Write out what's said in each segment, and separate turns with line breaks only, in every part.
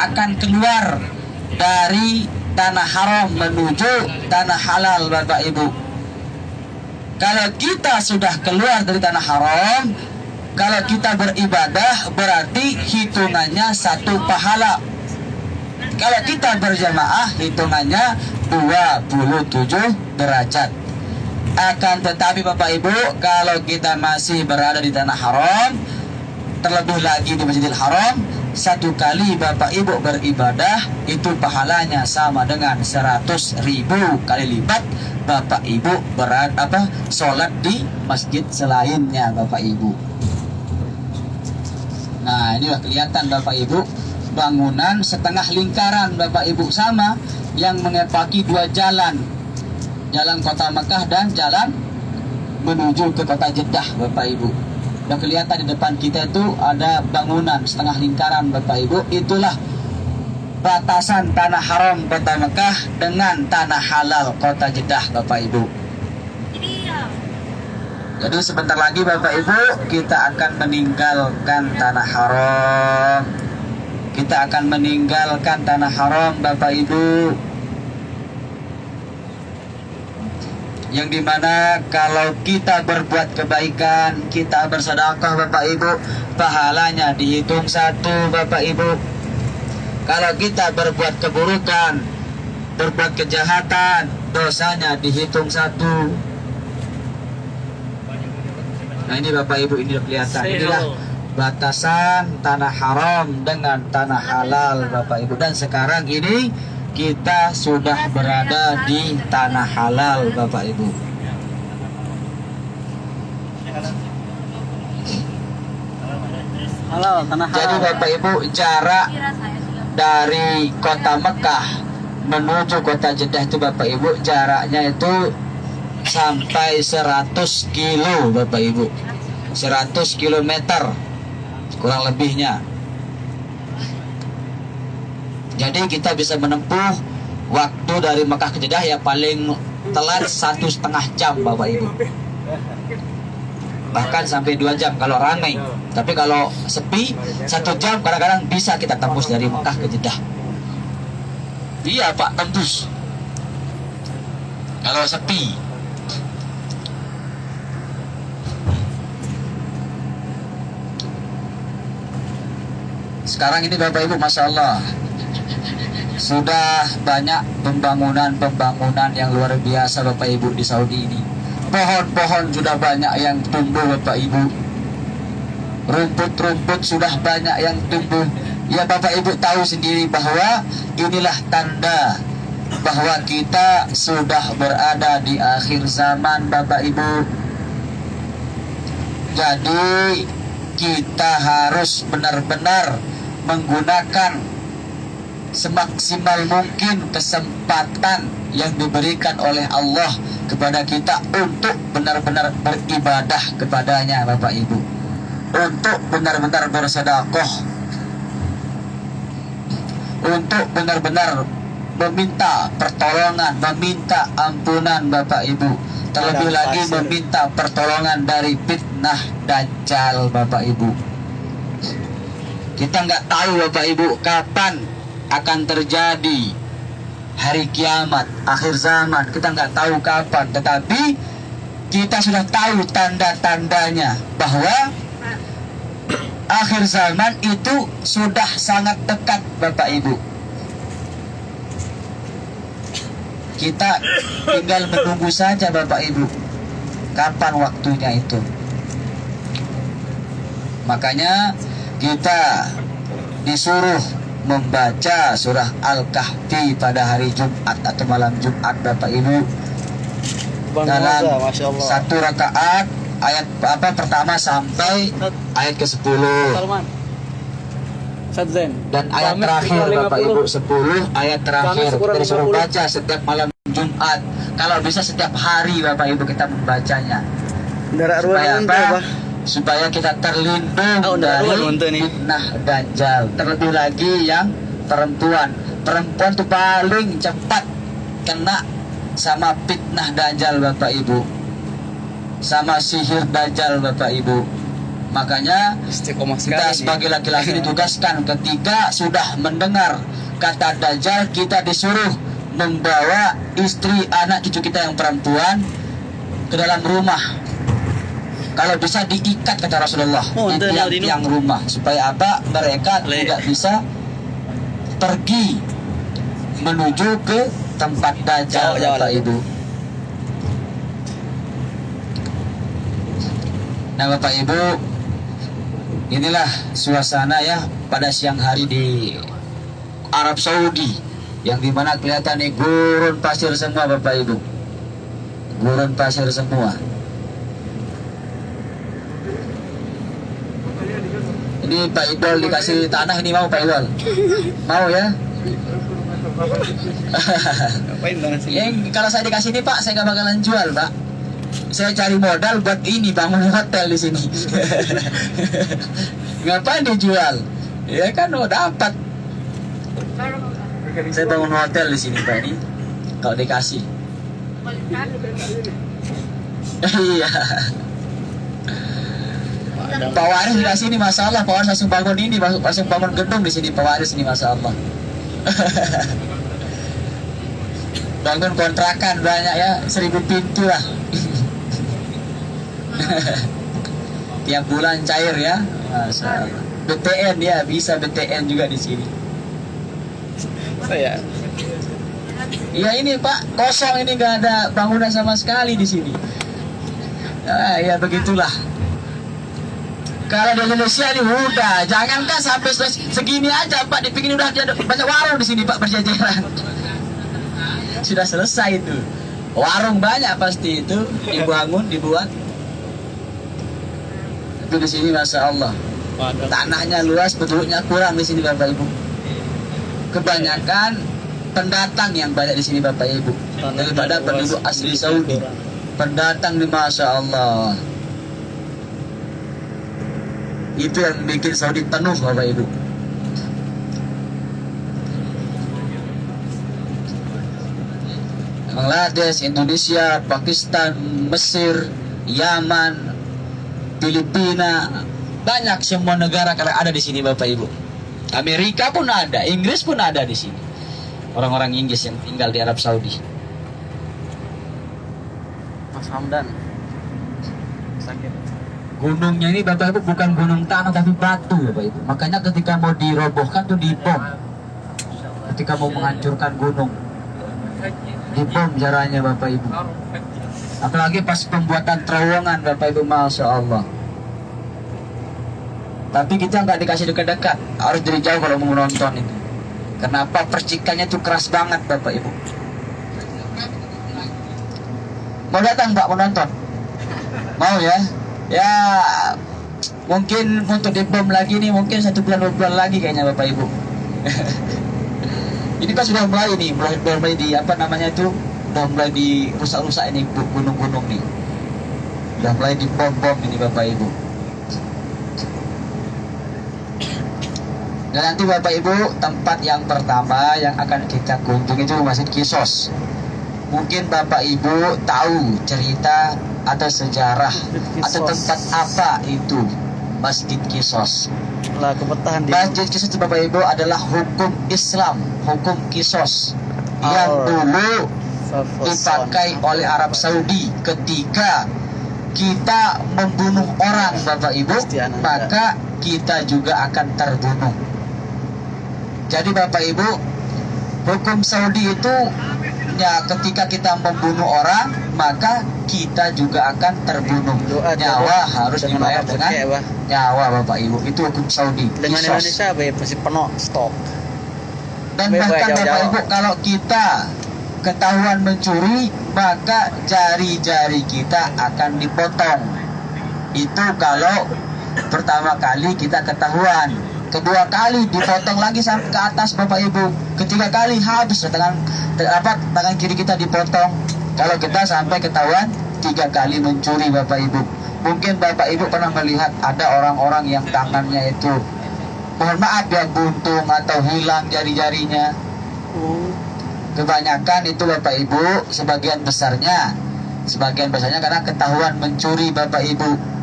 akan keluar dari tanah haram menuju tanah halal, Bapak Ibu. Kalau kita sudah keluar dari tanah haram, kalau kita beribadah berarti hitungannya 1 pahala. Kalau kita berjamaah hitungannya 27 derajat. Akan tetapi Bapak Ibu, kalau kita masih berada di tanah haram, terlebih lagi di Masjidil Haram, 1 kali Bapak Ibu beribadah itu pahalanya sama dengan 100.000 kali lipat Bapak Ibu sholat di masjid selainnya, Bapak Ibu. Nah, inilah kelihatan Bapak Ibu, bangunan setengah lingkaran Bapak Ibu, sama yang mengepaki 2 jalan, jalan kota Mekah dan jalan menuju ke kota Jeddah, Bapak Ibu. Dan kelihatan di depan kita itu ada bangunan setengah lingkaran, Bapak Ibu. Itulah batasan tanah haram kota Mekah dengan tanah halal kota Jeddah, Bapak Ibu. Jadi sebentar lagi Bapak Ibu kita akan meninggalkan tanah haram. Kita akan meninggalkan tanah haram, Bapak Ibu, yang dimana kalau kita berbuat kebaikan, kita bersedekah, Bapak Ibu, pahalanya dihitung 1, Bapak Ibu. Kalau kita berbuat keburukan, berbuat kejahatan, dosanya dihitung 1. Nah ini Bapak Ibu, ini kelihatan, inilah batasan tanah haram dengan tanah halal, Bapak Ibu. Dan sekarang ini kita sudah berada di tanah halal, Bapak Ibu.
Halal, tanah halal.
Jadi Bapak Ibu, jarak dari kota Mekah menuju kota Jeddah itu Bapak Ibu, jaraknya itu sampai 100 kilo, Bapak Ibu. 100 kilometer kurang lebihnya. Jadi kita bisa menempuh waktu dari Mekah ke Jeddah ya paling telat 1,5 jam, Bapak Ibu. Bahkan sampai 2 jam kalau ramai. Tapi kalau sepi 1 jam kadang-kadang bisa kita tembus dari Mekah ke Jeddah. Iya Pak, tembus. Kalau sepi. Sekarang ini Bapak Ibu, Masya Allah, sudah banyak pembangunan yang luar biasa Bapak Ibu di Saudi ini. Pohon-pohon sudah banyak yang tumbuh Bapak Ibu. Rumput-rumput sudah banyak yang tumbuh. Ya Bapak Ibu tahu sendiri bahwa inilah tanda bahwa kita sudah berada di akhir zaman, Bapak Ibu. Jadi kita harus benar-benar menggunakan semaksimal mungkin kesempatan yang diberikan oleh Allah kepada kita untuk benar-benar beribadah kepadanya, Bapak Ibu, untuk benar-benar bersedekah, untuk benar-benar meminta pertolongan, meminta ampunan, Bapak Ibu, terlebih lagi meminta pertolongan dari fitnah Dajjal, Bapak Ibu. Kita nggak tahu Bapak Ibu kapan akan terjadi hari kiamat, akhir zaman. Kita nggak tahu kapan, tetapi kita sudah tahu tanda-tandanya bahwa akhir zaman itu sudah sangat dekat, Bapak Ibu. Kita tinggal menunggu saja, Bapak Ibu, kapan waktunya itu. Makanya kita disuruh membaca surah Al-Kahfi pada hari Jumat atau malam Jumat, Bapak Ibu, dalam 1 rakaat ayat pertama sampai ayat ke-10. Dan ayat terakhir Bapak Ibu 10 ayat terakhir kita disuruh baca setiap malam Jumat. Kalau bisa setiap hari Bapak Ibu kita membacanya. Supaya apa? Supaya kita terlindung dari fitnah Dajjal. Terlebih lagi yang perempuan tuh paling cepat kena sama fitnah Dajjal, Bapak Ibu, sama sihir Dajjal, Bapak Ibu. Makanya
Istiqomah
kita
sekali
sebagai laki-laki ditugaskan ketika sudah mendengar kata Dajjal, kita disuruh membawa istri, anak, cucu kita yang perempuan ke dalam rumah. Kalau bisa diikat kata Rasulullah di tiang rumah, supaya apa? Mereka tidak bisa pergi menuju ke tempat Dajjal, Bapak Ibu. Nah, Bapak Ibu, inilah suasana ya pada siang hari di Arab Saudi, yang dimana kelihatan nih gurun pasir semua, Bapak Ibu. Gurun pasir semua. Ini Pak Idol dikasih tanah, ini mau Pak Idol? Mau ya? Kalau saya dikasih ini Pak, saya nggak bakalan jual Pak. Saya cari modal buat ini, bangun hotel di sini. Ngapain dijual? Ya kan, dapat. Saya bangun hotel di sini Pak ini. Kalau dikasih. Iya. Pak Waris di sini masalah, Pak Waris langsung bangun ini, langsung bangun gedung di sini Pak Waris ini, masalah. Bangun kontrakan banyak ya, 1000 pintu lah. Tiap bulan cair ya, masalah. BTN ya, bisa BTN juga di sini.
Saya.
Ya ini Pak, kosong ini, nggak ada bangunan sama sekali di sini. Ya begitulah. Kalau di Indonesia ini udah, jangankan sampai segini aja Pak, dipikir udah ada banyak warung di sini Pak berjajaran. Sudah selesai itu. Warung banyak pasti itu dibangun, dibuat. Itu di sini Masya Allah. Tanahnya luas, penduduknya kurang di sini Bapak Ibu. Kebanyakan pendatang yang banyak di sini Bapak Ibu daripada penduduk asli Saudi. Pendatang di Masya Allah. Itu yang bikin Saudi penuh Bapak Ibu. Bangladesh, Indonesia, Pakistan, Mesir, Yaman, Filipina, banyak semua negara kalau ada di sini Bapak Ibu. Amerika pun ada, Inggris pun ada di sini. Orang-orang Inggris yang tinggal di Arab Saudi.
Mas Hamdan sakit.
Gunungnya ini Bapak Ibu bukan gunung tanah tapi batu Bapak Ibu. Makanya ketika mau dirobohkan tuh dibom. Ketika mau menghancurkan gunung, dibom caranya Bapak Ibu. Apalagi pas pembuatan terowongan Bapak Ibu, Masya Allah. Tapi kita nggak dikasih dekat-dekat, harus dari jauh kalau mau menonton itu. Kenapa? Percikannya tuh keras banget Bapak Ibu. Mau datang Pak menonton? Mau ya? Ya mungkin untuk dibom lagi nih, mungkin 1 bulan 2 bulan lagi kayaknya Bapak Ibu. Ini kan sudah mulai nih, mulai di apa namanya itu, udah mulai di rusak-rusak ini gunung-gunung nih, udah mulai dibom-bom ini Bapak Ibu. Dan nanti Bapak Ibu, tempat yang pertama yang akan kita kunjungi itu Masjid Qissos. Mungkin Bapak Ibu tahu cerita atau sejarah atau tempat apa itu Masjid Qissos. Masjid Qissos itu Bapak Ibu adalah hukum Islam, hukum Qissos yang dulu dipakai oleh Arab Saudi ketika kita membunuh orang Bapak Ibu, maka kita juga akan terbunuh. Jadi Bapak Ibu, hukum Saudi itu ya ketika kita membunuh orang, maka kita juga akan terbunuh. Nyawa harus dibayar dengan nyawa Bapak Ibu. Itu hukum Saudi.
Dengan Indonesia masih penuh stok.
Dan bahkan Bapak Ibu, kalau kita ketahuan mencuri, maka jari-jari kita akan dipotong. Itu kalau pertama kali kita ketahuan. Kedua kali dipotong lagi sampai ke atas Bapak Ibu. Ketiga kali habis tangan kiri kita dipotong. Kalau kita sampai ketahuan 3 kali mencuri Bapak Ibu. Mungkin Bapak Ibu pernah melihat ada orang-orang yang tangannya itu, mohon maaf ya, buntung atau hilang jari-jarinya. Kebanyakan itu Bapak Ibu, sebagian besarnya karena ketahuan mencuri Bapak Ibu.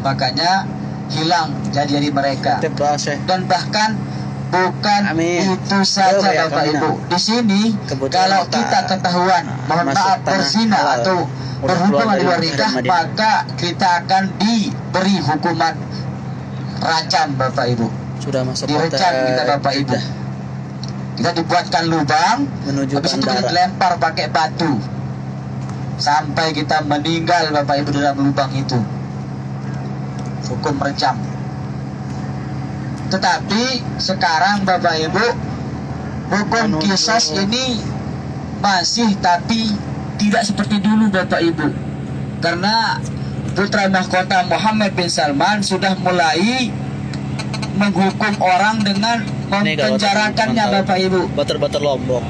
makanya hilang jari-jari mereka.
Kita doa Syekh.
Dan bahkan bukan
Amin.
itu saja
Betul, ya,
Bapak
amin.
Ibu. Di sini
Kebetulan
kalau
kita
kita ketahuan mohon
masuk
maaf
tanah
berzina
halal.
atau
Udah
berhubungan
keluar
di luar
dari
nikah,
Madinah.
maka kita akan diberi hukuman rajam Bapak Ibu.
Sudah masuk
Direjam kita Bapak Ibu.
Jeddah
Kita dibuatkan lubang,
menuju
habis itu kita
bandara.
dilempar pakai batu sampai kita meninggal Bapak Ibu dalam lubang itu. Hukum rejam. Tetapi sekarang Bapak Ibu, hukum qisas ini masih tapi tidak seperti dulu Bapak Ibu. Karena putra mahkota Muhammad bin Salman sudah mulai menghukum orang dengan mempenjarakannya Bapak Ibu.
Bater-bater Lombok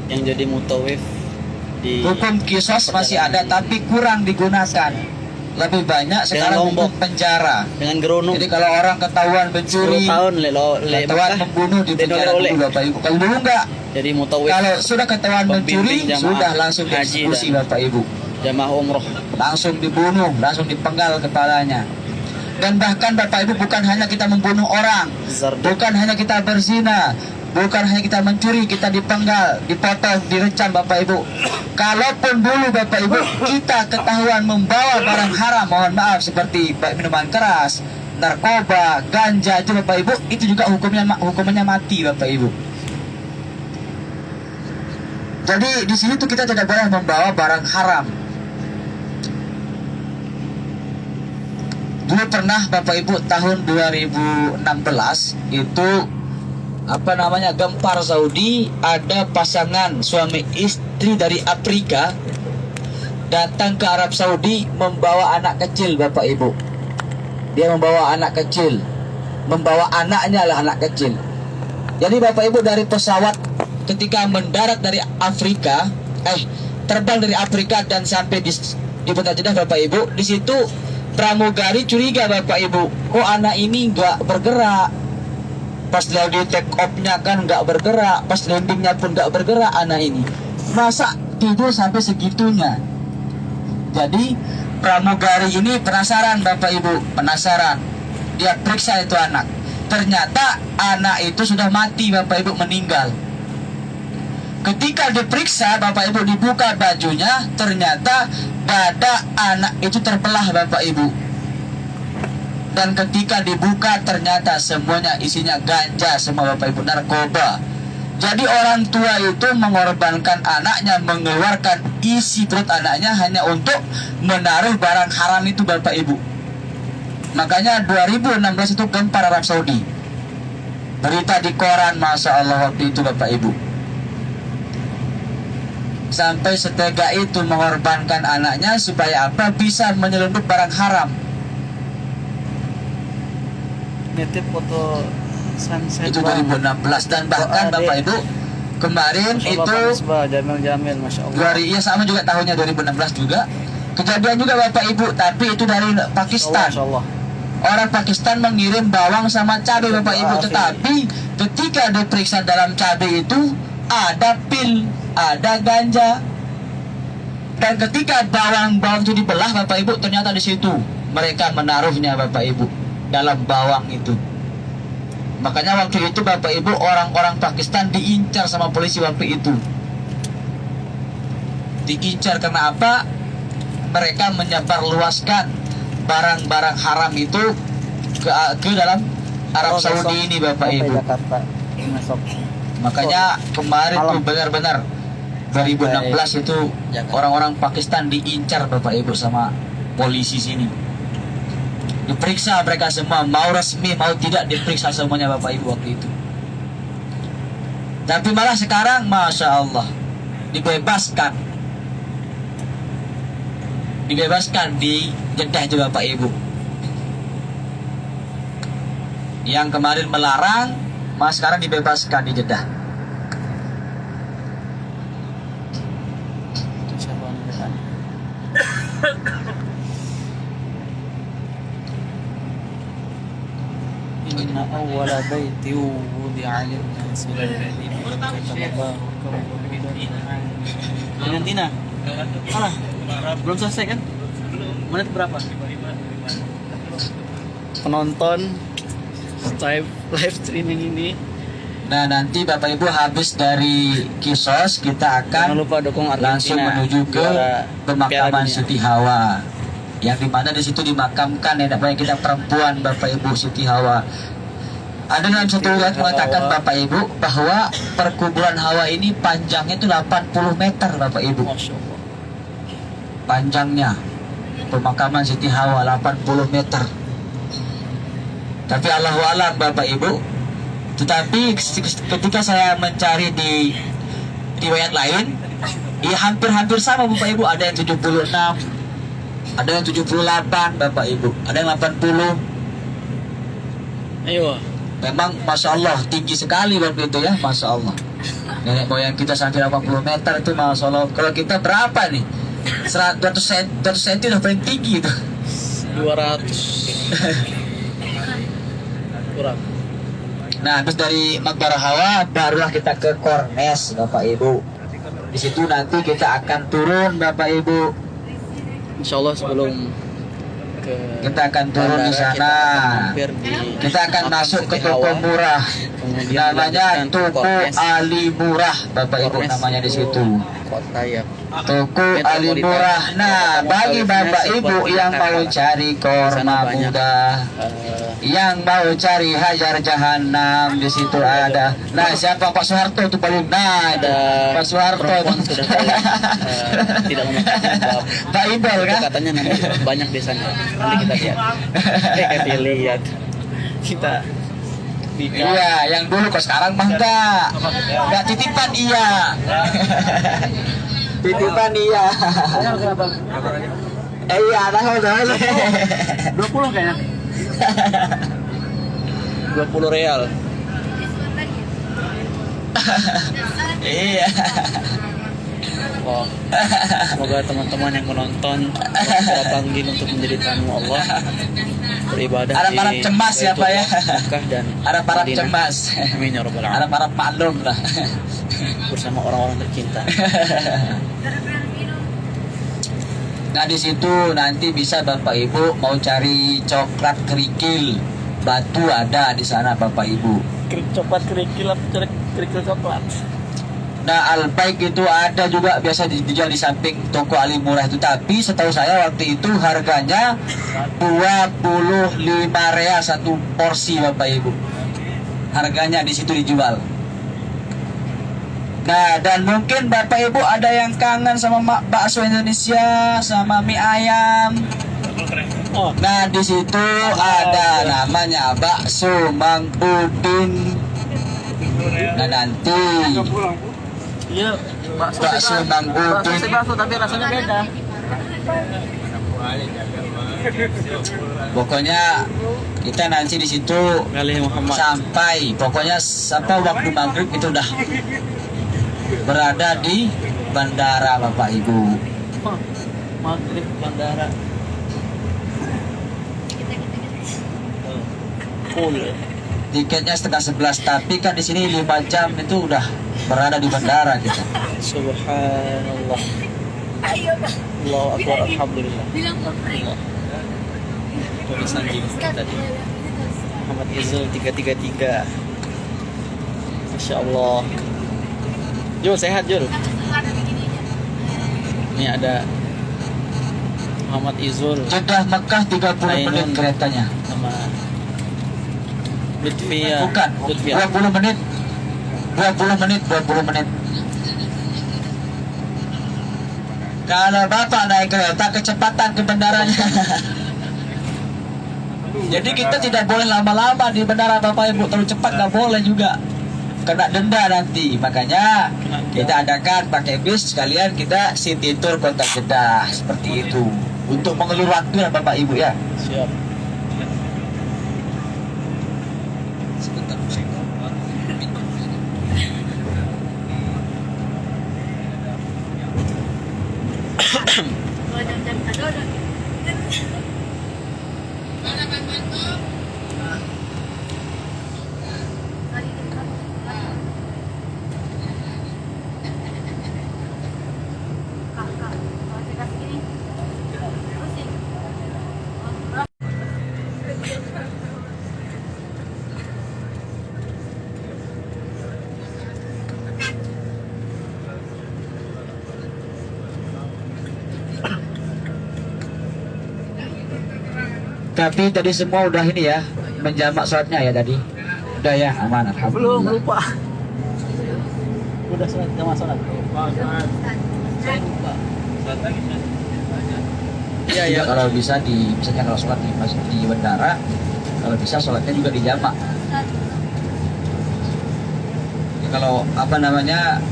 yang jadi mutawif di
Hukum qisas masih ada tapi kurang digunakan. Lebih banyak sekarang
Lombok.
hukum penjara.
dengan gerunung.
Jadi kalau orang ketahuan
10
mencuri,
tahun
ketahuan membunuh di penjara
oleh.
dulu Bapak Ibu. Kalau dulu enggak,
Jadi mutawif
kalau sudah ketahuan
Pembimbing
mencuri,
jamaah
sudah langsung
haji
dieksekusi
dan-
Bapak Ibu.
jamaah umroh.
Langsung dibunuh, langsung dipenggal kepalanya. Dan bahkan Bapak Ibu bukan hanya kita membunuh orang,
Zarda.
bukan hanya kita berzina, bukan hanya kita mencuri, kita dipenggal, dipotong, direjam Bapak Ibu. Kalaupun dulu Bapak Ibu kita ketahuan membawa barang haram, mohon maaf seperti minuman keras, narkoba, ganja itu Bapak Ibu, itu juga hukumannya mati Bapak Ibu. Jadi di sini tuh kita tidak boleh membawa barang haram. Dulu pernah Bapak Ibu tahun 2016 itu gempar Saudi, ada pasangan suami istri dari Afrika datang ke Arab Saudi membawa anak kecil Bapak Ibu. Dia membawa anak kecil, membawa anaknya lah, anak kecil. Jadi Bapak Ibu dari pesawat ketika mendarat dari Afrika, terbang dari Afrika dan sampai di Bandar Jeddah Bapak Ibu, di situ pramugari curiga Bapak Ibu, kok anak ini nggak bergerak. Pas lagi take off-nya kan nggak bergerak, pas landingnya pun nggak bergerak anak ini. Masa tidur sampai segitunya? Jadi pramugari ini penasaran Bapak Ibu, penasaran. Dia periksa itu anak. Ternyata anak itu sudah mati Bapak Ibu, meninggal. Ketika diperiksa Bapak Ibu, dibuka bajunya, ternyata dada anak itu terbelah Bapak Ibu. Dan ketika dibuka ternyata semuanya isinya ganja semua Bapak Ibu, narkoba. Jadi orang tua itu mengorbankan anaknya, mengeluarkan isi perut anaknya hanya untuk menaruh barang haram itu Bapak Ibu. Makanya 2016 itu gempar Arab Saudi. Berita di koran, Masya Allah waktu itu Bapak Ibu. Sampai setega itu mengorbankan anaknya supaya apa? Bisa menyelundup barang haram.
Nitip foto sunset
Itu 2016. Dan bahkan Bapak Ibu kemarin itu
Jamil Masya Allah.
iya sama juga tahunnya 2016 juga. Kejadian juga Bapak Ibu, tapi itu dari Pakistan.
Masya Allah.
Orang Pakistan mengirim bawang sama cabai Bapak Ibu, tetapi ketika diperiksa dalam cabai itu ada pil, ada ganja. Dan ketika bawang itu dibelah Bapak Ibu, ternyata di situ mereka menaruhnya Bapak Ibu dalam bawang itu. Makanya waktu itu Bapak Ibu orang-orang Pakistan diincar sama polisi waktu itu. Diincar karena apa? Mereka menyebarluaskan barang-barang haram itu ke dalam Arab Saudi ini Bapak Ibu.
Jakarta. Masuk.
Makanya kemarin tuh benar-benar 2016 itu
Jakarta.
orang-orang Pakistan diincar Bapak Ibu sama polisi sini. Diperiksa mereka semua, mau resmi mau tidak diperiksa semuanya Bapak Ibu waktu itu. Tapi malah sekarang Masya Allah dibebaskan di Jeddah juga Bapak Ibu. Yang kemarin melarang malah sekarang dibebaskan di Jeddah.
Inna awwala baiti wudi'a lin-nasi lalladzi dengan Tina. Belum selesai kan? Menit berapa? penonton live streaming ini.
Nah, nanti Bapak Ibu habis dari Kisos kita
Jangan
akan
lupa dukung
langsung
Argentina
menuju ke
juara Piala
pemakaman
Dunia.
Siti Hawa, yang dimana di situ dimakamkan nenek moyang kita perempuan Bapak Ibu, Siti Hawa. Ada dalam satu riwayat mengatakan Bapak Ibu bahwa perkuburan Hawa ini panjangnya itu 80 meter Bapak Ibu.
Masya Allah.
Panjangnya pemakaman Siti Hawa 80 meter. Tapi Allahu a'lam Bapak Ibu. Tetapi ketika saya mencari di riwayat lain, ya hampir-hampir sama Bapak Ibu. Ada yang 76, ada yang 78 Bapak Ibu, ada yang 80.
Ayo.
Memang Masya Allah tinggi sekali Bapak itu ya, Masya Allah. Nenek moyang kita sampai 80 meter itu Masya Allah. Kalau kita berapa nih? 100 cm udah paling tinggi itu.
200 kurang.
Nah, habis dari Maqbarah Hawa barulah kita ke Kornes Bapak Ibu. Di situ nanti kita akan turun Bapak Ibu.
Insya Allah sebelum ke
Kita akan turun di
bandara,
sana.
mampir di
Kita akan
makam
masuk ke
Siti
toko
Hawa.
murah.
Kemudian
Namanya
dilanjutkan ke
Toko
Kornes.
Ali Murah Bapak Ibu,
Kornes
namanya di
itu
situ.
kota ya.
Toko Ali
Metropolitan.
Murah. Nah, bagi Bapak Ibu
Seperti
yang mau
Jakarta.
cari
Di sana
korma
banyak,
muda, yang mau cari hajar jahanam, di situ ada. Nah, siapa Pak Soeharto itu paling nah itu.
ada
Pak Soeharto
perempuan
itu.
sudah tidak memakai jilbab.
Pak Idol
Itu
kan?
katanya nanti banyak di sana. Nanti kita lihat. Kita lihat. Kita nikah.
Iya, yang dulu kok sekarang mah enggak. Enggak titipan iya. Titipan iya. Iya, ada
20 kayaknya. 20 real.
Iya.
Oh. Semoga teman-teman yang menonton Allah panggil untuk menjadi tamu Allah beribadah
Harap-harap
di
cemas ya, Pak ya.
Mekah dan
Harap-harap
Madinah.
cemas.
Amin ya rabbal alamin.
Harap-harap maklum lah.
Bersama orang-orang tercinta.
Nah, di situ nanti bisa Bapak Ibu mau cari coklat kerikil, batu ada di sana Bapak Ibu.
Coklat kerikil apa kerikil coklat?
Nah, Albaik itu ada juga biasa dijual di samping toko Ali Murah itu. Tapi setahu saya waktu itu harganya 25 real satu porsi Bapak Ibu. Harganya di situ dijual. Nah, dan mungkin Bapak Ibu ada yang kangen sama bakso Indonesia, sama mie ayam.
Oh,
Nah, di situ ada namanya bakso Mang Udin. Nah, nanti
iya,
bakso Mang Udin.
bakso tapi rasanya beda.
Pokoknya kita nanti di situ
Galih Muhammad.
sampai pokoknya sampai waktu maghrib itu udah berada di bandara Bapak Ibu.
Maghrib bandara. Full.
Tiketnya setengah 11, tapi kan di sini 5 jam itu udah berada di bandara kita.
Subhanallah. Allahu Akbar. Alhamdulillah. Allah. Tulisan di tadi. Muhammad Izul 333. Masya Allah. Jul sehat Jul. Ini ada Muhammad Izul
Jeddah Mekah 30 menit
Ainun.
keretanya.
sama Lutfia.
Bukan,
Lutfia.
20 menit. 20 menit. Kalau Bapak naik kereta kecepatan ke bandaranya. Jadi kita tidak boleh lama-lama di bandara Bapak Ibu, terlalu cepat nggak boleh juga. Kena denda nanti. Makanya kita adakan pakai bis sekalian kita city tour kota Jeddah seperti itu. Untuk mengelur waktu ya Bapak Ibu ya.
Siap.
Sebentar. Tapi tadi semua udah ini ya, menjamak sholatnya ya tadi. Udah ya, aman
Belum,
alhamdulillah.
lupa. Udah sholat, jamaah sholat. Saya lupa. Iya, iya.
Kalau bisa misalnya kalau sholat di masjid di bandara, kalau bisa sholatnya juga di jamak. Ya, kalau apa namanya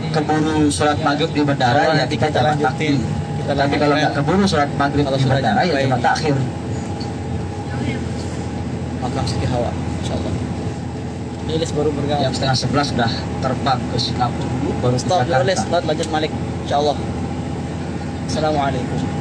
keburu sholat maghrib di bandara ya kita jamak
lanjutin.
takdim.
Kita
Tapi kalau nggak keburu sholat maghrib
Kalau
di
sudah
bandara ya
nyampe
jamak
ini.
takhir.
Makam Siti Hawa, insyaallah. Lilis baru bergerak.
Jam setengah 11 sudah terbang ke Singapura dulu baru ke
Stop dulu,
Jakarta.
Lilis. Lanjut balik, insyaallah. Assalamualaikum.